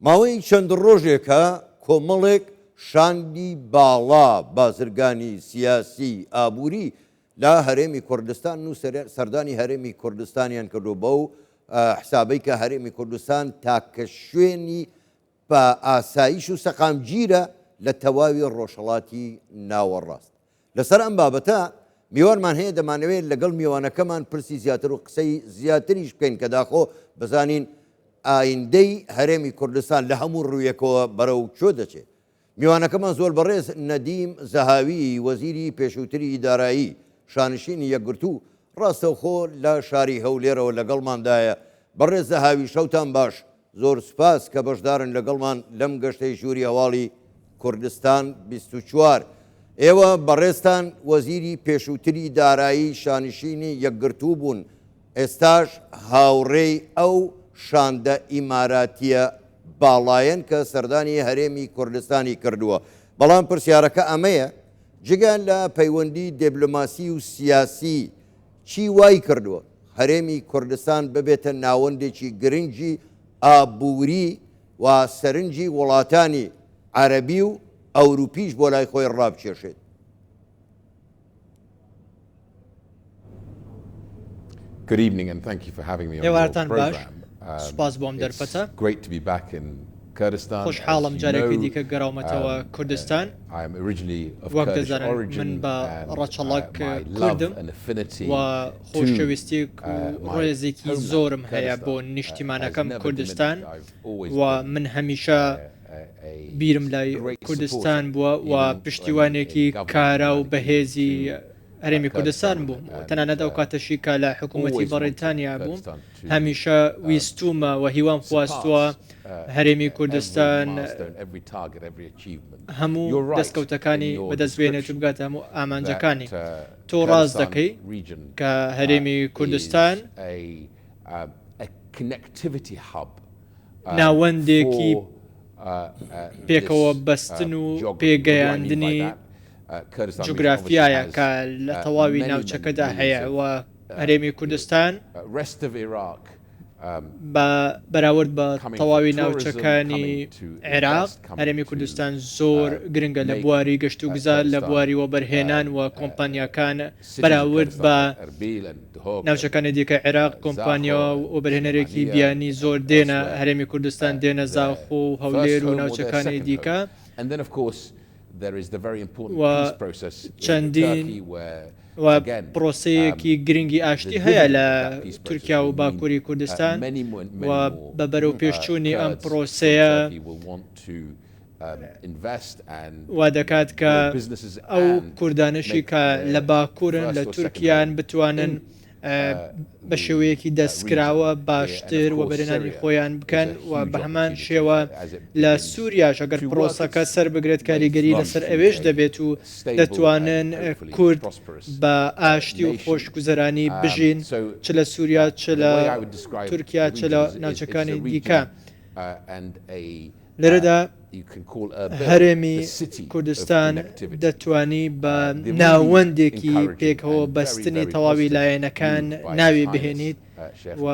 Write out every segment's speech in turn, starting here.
ماوەی چەند ڕۆژێکە کۆمەڵێک شاندی باڵا بازرگانی سیاسی ئابووری لە هەرێمی کوردستان و سەردانی هەرێمی کوردستانیان کردو بە و حسابەی کە هەرێمی کوردستان تاکە شوێنی بە ئاسایش و سەقامگیرە لە تەواوی ڕۆژهەڵاتی ناوەڕاست. لەسەر ئەم بابەتە میوانمان هەیە دەمانەوێت لەگەڵ میوانەکەمان پرسی زیاتر و قسەی زیاتریش بکەین کە داخۆ بزانین ئایندەی هەرێمی کوردستان لە هەموو ڕوویەکەوە بەرەو چۆ دەچێت. میوانەکەمان زۆر بەڕێز نەدیم زەهاوی وەزیری پێشووتری دارایی شانشینی یەکگرتوو ڕاستەوخۆ لە شاری هەولێرەوە لەگەڵماندایە. بەڕێز زەهاوی شەوتان باش، زۆر سپاس کە بەشدارن لەگەڵمان لەم گەشتەی ژووری هەواڵی کوردستان 24. ئێوە بەڕێستان وەزیری پێشووتری دارایی شانشینی یەکگرتوو بوون، ئێستاش هاوڕێی ئەو شاندە ئیماراتیە باڵایەن کە سەردانی هەرێمی کوردستانی کردووە. بەڵام پرسیارەکە ئەمەیە، جگە لە پەیوەندی دیبلۆماسی و سیاسی چی وای کردووە هەرێمی کوردستان ببێتە ناوەندێکی گرنگی ئابووری و سەرنجی وڵاتانی عەرەبی و ئەوروپیش بۆ لای خۆی ڕابکێشێت؟ Good evening and thank you for having me on your program. It's great to be back in Kurdistan. خوشحاڵم جارێکی دیکە گەڕاومەتەوە کوردستان. I am originally of وەک Kurdish دەزانن origin من بە ڕەچەڵک and my love کوردم and affinity و to خۆشەویستی و ڕێزێکی زۆرم هەیە بۆ نیشتیمانەکەم کوردستان و من هەمیشە بیرم لای کوردستان بووە و پشتیوانێکی کارا و بەهێزی هەرێمی کوردستان بووم. تەنانەت ئەو کاتەشی کە لە حکوومەتی بەڕێتانیا بووم هەمیشە ویستومە و هیوام خواستووە هەرێمی کوردستان هەموو دەستکەوتەکانی بەدەستبێنێت و بگاتە هەموو ئامانجەکانی. تۆ ڕاست دەکەی کە هەرێمی کوردستان ناوەندێکی پێکەوە بەستن و پێگەیاندنی جوگرافیایە کە لە تەواوی ناوچەکەدا هەیە و هەرێمی کوردستان بەراورد بە تەواوی ناوچەکانی عێراق هەرێمی کوردستان زۆر گرنگە لە بواری گەشت و گوزار لە بواری وەبەرهێنان و کۆمپانیاکان بەراورد بە ناوچەکانی دیکە عێراق کۆمپانیا و وەبەرهێنەرێکی بیانی زۆر دێنە هەرێمی کوردستان دێنە زاخۆ و هەولێر و ناوچەکانی دیکە و چەندین و پرۆسەیەکی گرنگی ئاشتی هەیە لە تورکیا و باکووری کوردستان و بە بەرەو پێشچوونی ئەم پرۆسەیە وا دەکات کە ئەو کوردانشی کە لە باکوورن لە تورکیان بتوانن بە شێوەیەکی دەستکراوە باشتر و بەرهێنانی خۆیان بکەن و بە هەمان شێوە لە سووریاش ئەگەر پرۆسەکە سەر بگرێت کاریگەری لەسەر ئەوێش دەبێت و دەتوانن کورد بە ئاشتی و خۆشگوزەرانی بژین چ لە سووریا چ لە تورکیا چ لە ناوچەکانی دیکە. لێرەدا هەرێمی کوردستان دەتوانی بە ناوەندێکی پێکەوە بەستنی تەواوی لایەنەکان ناوی بهێنیت و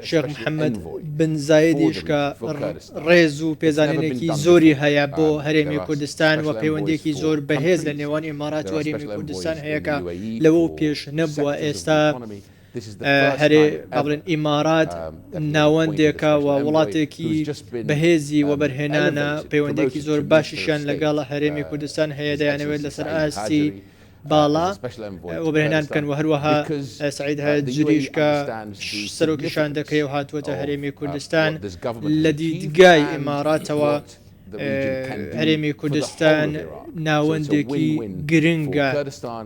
شێخ محەممەد بن زایدیش کە ڕێز و پێزانێنێکی زۆری هەیە بۆ هەرێمی کوردستان و پەیوەندێکی زۆر بەهێز لە نێوان ئیمارات و هەرێمی کوردستان هەیەکە لەوە پێش نەبووە. ئێستا هەرێ بڵێن ئیمارات ناوەندێکە و وڵاتێکی بەهێزی وەبەرهێنانە پەیوەندێکی زۆر باشیشان لەگەڵ هەرێمی کوردستان هەیە دەیانەوێت لەسەر ئاستی باڵا وەبەرهێنان بکەن و هەروەها سعید هەجریش کە سەرۆکیشان دەکەی و هاتووەتە هەرێمی کوردستان لە دیدگای ئیماراتەوە هەرێمی کوردستان ناوەندێکی گرنگە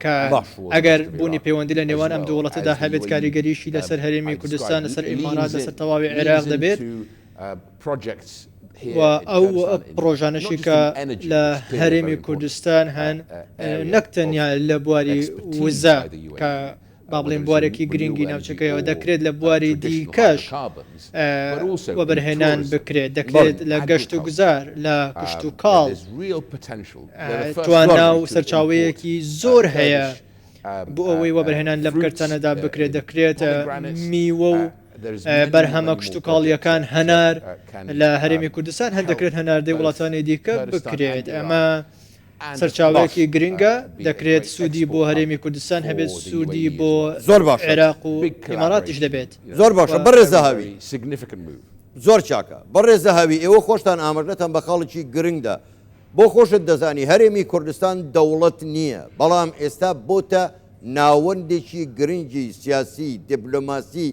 کە ئەگەر بوونی پەیوەندی لە نێوان ئەم دوو وڵاتەدا هەبێت کاریگەریشی لەسەر هەرێمی کوردستان لەسەر ئیمارات لەسەر تەواوی عێراق دەبێت و ئەو پرۆژانشی کە لە هەرێمی کوردستان هەن نەک تەنیا لە بواری وزە کە با بڵێن بوارێکی گرنگی ناوچەکەیەوە دەکرێت لە بواری دیکەش وەبەرهێنان بکرێت، دەکرێت لە گەشت و گوزار لە کشت و کاڵ توانە و سەرچاوەیەکی زۆر هەیە بۆ ئەوەی وەبەرهێنان لە بکردانەدا بکرێت. دەکرێت میوە و بەرهەمە کشتتوکاڵیەکان هەنار لە هەرێمی کوردستان هەندەکرێت هەناردەی وڵاتانی دیکە بکرێت ئەمە سەرچاوەیەکی گرنگە دەکرێت سوودی بۆ هەرێمی کوردستان هەبێت سوودی بۆ زۆر باش عێراق و ئیماراتیش دەبێت زۆر باشە بەڕێزە هاوی زۆر چاکە بەڕێزە هاوی ئێوە خۆشتان ئاماژەتان بە خاڵێکی گرنگدا بۆ خۆشت دەزانی هەرێمی کوردستان دەوڵەت نییە بەڵام ئێستا بۆتە ناوەندێکی گرنگی سیاسی دیپلۆماسی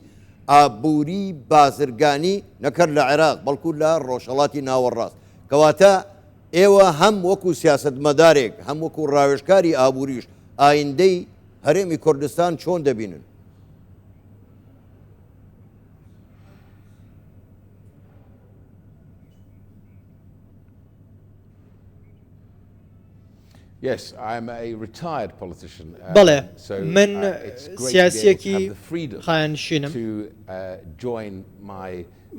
ئابووری بازرگانی نەکرد لە عێراق بەڵکو لە ڕۆژهەڵاتی ناوەڕاست کەواتە ئێوە هەم وەکو سیاسەتمەدارێک هەم وەکو ڕاوێژکاری ئابووریش ئایندەی هەرێمی کوردستان چۆن دەبینن؟ بەڵێ من سیاسیەکی خایەنشینم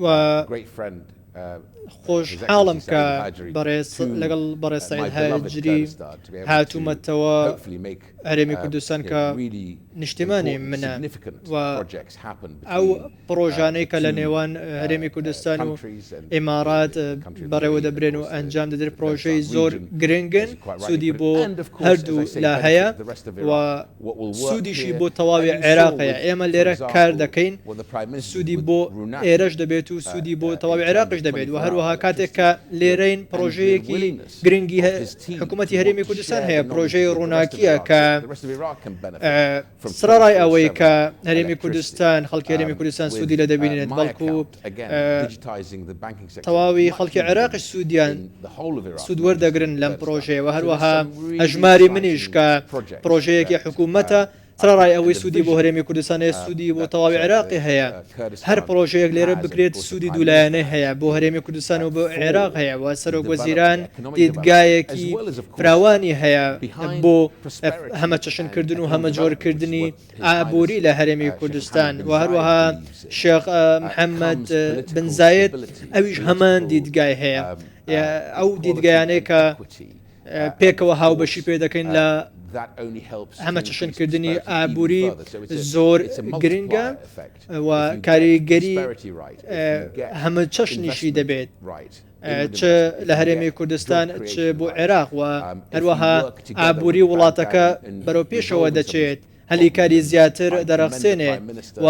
و خۆش حاڵم کە لەگەڵ بەڕێز سەعید هاجری هاتوومەتەوە هەرێمی کوردستان کە نیشتیمانی منە و ئەو پرۆژانەی کە لە نێوان هەرێمی کوردستان و ئێمارات بەڕێوە دەبرێن و ئەنجام دەدرێت پرۆژەی زۆر گرنگن سوودی بۆ هەردوو لا هەیە و سوودیشی بۆ تەواوی عێراقەیە ئێمە لێرە کار دەکەین سوودی بۆ ئێرەش دەبێت و سوودی بۆ تەواوی عێراقش دەبێت و هەروەها کاتێک کە لێرەین پرۆژەیەکی گرنگی حکوومەتی هەرێمی کوردستان هەیە پرۆژەی ڕووناکیە کە سرڕای ئەوەی کە هەرێمی کوردستان خەڵکی هەرێمی کوردستان سوودی لە دەبینێت بەڵکو تەواوی خەڵکی عێراقش سوود وەردەگرن لەم پرۆژەیە و هەروەها هەژماری منیش کە پرۆژەیەکی حکوومەتە سرڕای ئەوەی سوودی بۆ هەرێمی کوردستانی سوودی بۆ تەواوی عێراقی هەیە هەر پرۆژەیە لێرە بکرێت سوودی دوولایەنە هەیە بۆ هەرێمی کوردستان و بۆ عێراق هەیە و سەرۆک وەزیران دیدگایەکی فراوانی هەیە بۆ هەمە چەشنکردن و هەمە جۆرکردنی ئابووری لە هەرێمی کوردستان و هەروەها شێخ محەممەد بن زاید ئەویش هەمان دیدگای هەیە ئەو دیدگایانەیە کە پێکەوە هاوبەشی پێ دەکەین لە هەمە چەشنکردنی ئابووری زۆر گرنگە و کاریگەری هەمە چەشنیشی دەبێت چ لە هەرێمی کوردستان چ بۆ عێراق و هەروەها ئابووری وڵاتەکە بەرەو پێشەوە دەچێت هەلی کاری زیاتر دەرەخسێنێت و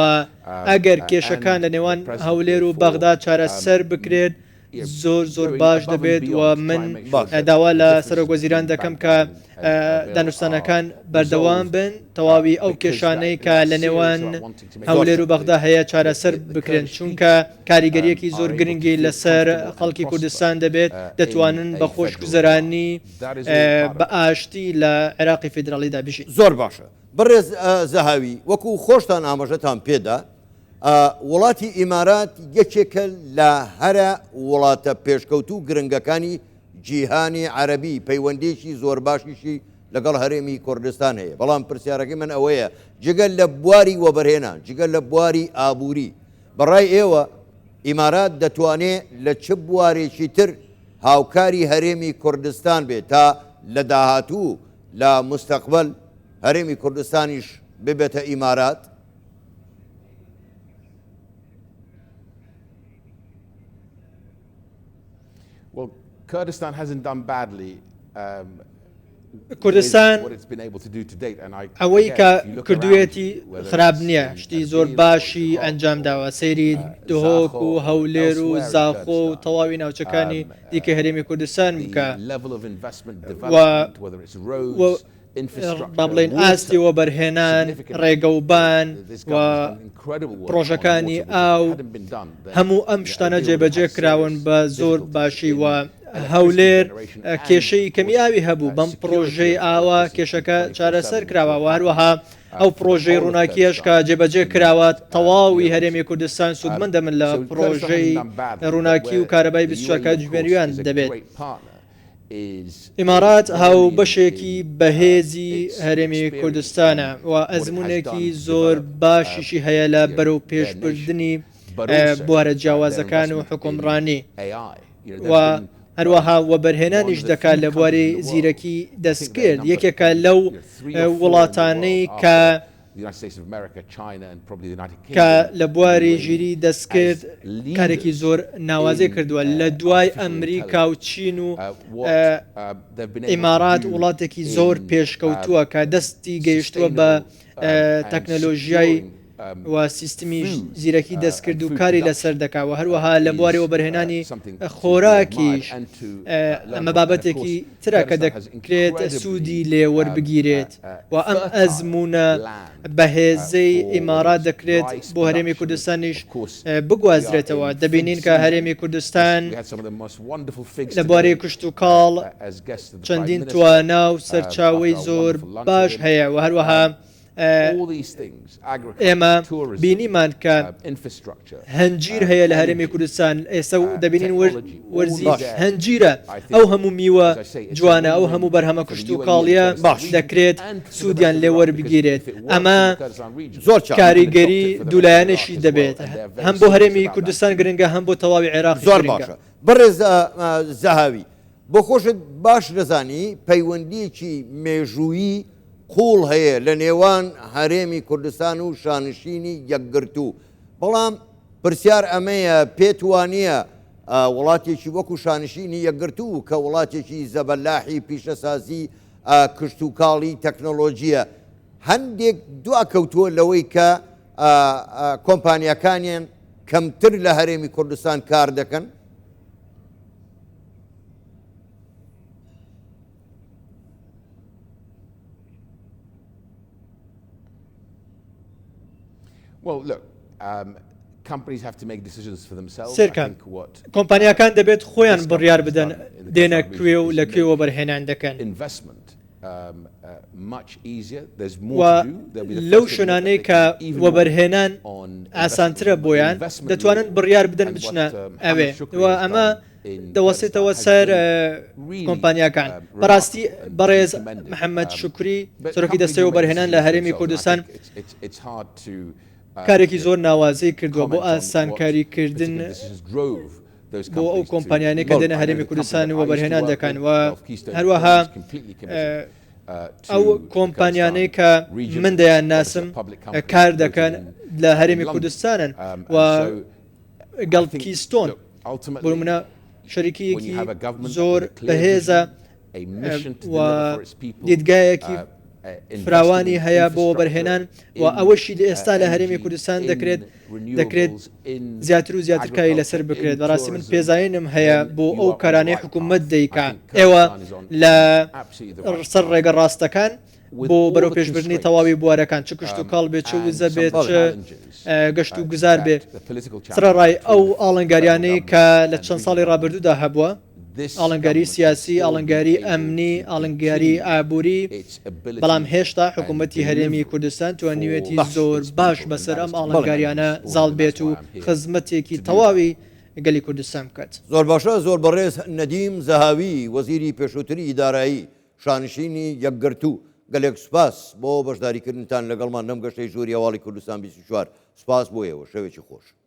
ئەگەر کێشەکان لە نێوان هەولێر و بەغدا چارەسەر بکرێت زۆر باش دەبێت و من داوا لە سەرۆک وەزیران دەکەم کە دانوستانەکان بەردەوام بن تەواوی ئەو کێشانەی کە لە نێوان هەولێر و بەغدا هەیە چارەسەر بکرێن چونکە کاریگەریەکی زۆر گرنگی لەسەر خەڵکی کوردستان دەبێت دەتوانن بە خۆشگوزەرانی بە ئاشتی لە عێراقی فیدراڵیدا بژین. زۆر باشە بەڕێز زەهاوی وەکو خۆشتان ئاماژەتان پێدا وڵاتی ئیمارات یەکێکە لە هەرە وڵاتە پێشکەوتوو گرنگەکانی جیهانی عەرەبی پەیوەندێکی زۆر باشیشی لەگەڵ هەرێمی کوردستان هەیە بەڵام پرسیارەکەی من ئەوەیە جگەل لە بواری وەبەرهێنان جگەل لە بواری ئابووری بەڕای ئێوە ئیمارات دەتوانێت لە چ بوارێکی تر هاوکاری هەرێمی کوردستان بێت تا لە داهاتوو لە مستەقبل هەرێمی کوردستانیش ببێتە ئیمارات؟ Kurdistan hasn't done badly. کوردستان ئەوەی کە کردوێتی خراپ نییە شتی زۆر باشی ئەنجام داوە سەیری دهۆک و هەولێر و زاخۆ و تەواوی ناوچەکانی دیکە هەرێمی کوردستان بکە با بڵێن ئاستی وەبەرهێنان ڕێگەوبان و پرۆژەکانی ئاو هەموو ئەم شتانە جێبەجێ کراون بە زۆر باشی و هەولێر کێشەی کەمی ئاوی هەبوو بەم پرۆژەی ئاوا کێشەکە چارەسەر کراوە و هەروەها ئەو پرۆژەی ڕووناکیەش کە جێبەجێ کراوە تەواوی هەرێمی کوردستان سوودمەندە من لە پرۆژەی ڕووناکی و کارەبای 24 کاتژمێریان دەبێت. ئیمارات هاو بەشێکی بەهێزی هەرێمی کوردستانە و ئەزمونێکی زۆر باشیشی هەیە لە بەرەو پێشبردننی بوارە جیاوازەکان و حکومڕانی و هەروەها وەبەرهێنانیش دەکات لە بواری زیرەکی دەستکرد یەکێکە لەو وڵاتانەی کە کە لە بواری ژیری دەستکرد کارێکی زۆر ناوازەی کردووە لە دوای ئەمریکا و چین و ئیمارات وڵاتێکی زۆر پێشکەوتووە کە دەستی گەیشتووە بە تەکنەلۆژیای و سیستمی زیرەکی دەستکرد و کاری لەسەر دەکاوە هەروەها لە بوارەوە بەرهێنانی خۆراکیش ئەمە بابەتێکی ترە کە دەکرێت سوودی لێ وەربگیرێت و ئەم ئەزمونە بەهێزەی ئیمارات دەکرێت بۆ هەرێمی کوردستانیش بگوازرێتەوە دەبینین کە هەرێمی کوردستان لە بوارەی کشت و کاڵ چەندین توانە و سەرچاوەی زۆر باش هەیە و هەروەها ئێمە بینیمان کە هەنجیر هەیە لە هەرێمی کوردستان ئێستا و دەبینین وەرزی هەنجیرە ئەو هەموو میوە جوانە ئەو هەموو بەرهەمە کشت و کاڵیە دەکرێت سوودیان لێ وەربگیرێت ئەمە زۆر کاریگەری دوولایەنشی دەبێت هەم بۆ هەرێمی کوردستان گرنگە هەم بۆ تەواوی عێراق زۆر باشە بەڕێز زەهاوی بۆ خۆشت باش دەزانی پەیوەندیەکی مێژوویی قوڵ هەیە لە نێوان هەرێمی کوردستان و شانشینی یەکگرتوو بەڵام پرسیار ئەمەیە پێتوانیە وڵاتێکی وەکو شانشینی یەکگرتوو کە وڵاتێکی زەبەلاحی پیشەسازی کشت و کاڵی تەکنۆلۆژیە هەندێک دواکەوتووە لەوەی کە کۆمپانیەکانیان کەمتر لە هەرێمی کوردستان کار دەکەن. کۆمپانیەکان دەبێت خۆیان بڕیار بدەن دێنە کوێ و لەکوێوە بەرهێنان دەکەن لەو شوێنانەی کە وەبەرهێنان ئاسانترە بۆیان دەتوانن بڕیار بدەن بچنە ئەوێ ئەمە دەوەسێتەوە سەر کۆمپانیەکان بەڕاستی بەڕێز محەممەد شوکری سەرۆکی دەستەوە بەرهێنان لە هەرێمی کوردستان کارێکی زۆر ناوازەی کردووە بۆ ئاسانکاریکردن بۆ ئەو کۆمپانیانەی کە دێنە هەرێمی کوردستان و بەرهێنان دەکەن و هەروەها ئەو کۆمپانیانەی کە من دەیان ناسم کار دەکەن لە هەرێمی کوردستانن و گەڵکیستۆن بۆ منە شەریکیەکی زۆر بەهێزە و دیدگایەکی فراوانی هەیە بۆ بەرهێنان و ئەوەشی لە ئێستا لە هەرێمی کوردستان دەکرێت زیاتر و زیاترکاری لەسەر بکرێت بەڕاستی من پێزانینم هەیە بۆ ئەو کارانەی حکوومەت دەیکا ئێوە لە سەر ڕێگە ڕاستەکان بۆ بەرەو پێشبردننی تەواوی بوارەکان چ کشت و کاڵ بێت چ وزە بێت گەشت و گوزار بێت سرەڕای ئەو ئاڵنگاریانەی کە لە چەند ساڵی ڕابردوودا هەبووە ئاڵنگاری سیاسی ئاڵنگاری ئەمنی ئاڵنگاری ئابووری بەڵام هێشتا حکوومەتی هەرێمی کوردستان توانیوێتی زۆر باش بەسەر ئەم ئاڵنگاریانە زاڵ بێت و خزمەتێکی تەواوی گەلی کوردستان بکات. زۆر باشە زۆر بەڕێز نەدیم زەهاوی وەزیری پێشووتری ئیدارایی شانشینی یەکگرتوو گەلێک سوپاس بۆ بەشداریکردنتان لەگەڵمان لەم گەشتەی ژووری هەواڵی کوردستان 24 سوپاس بۆ ئێوە شەوێکی خۆش.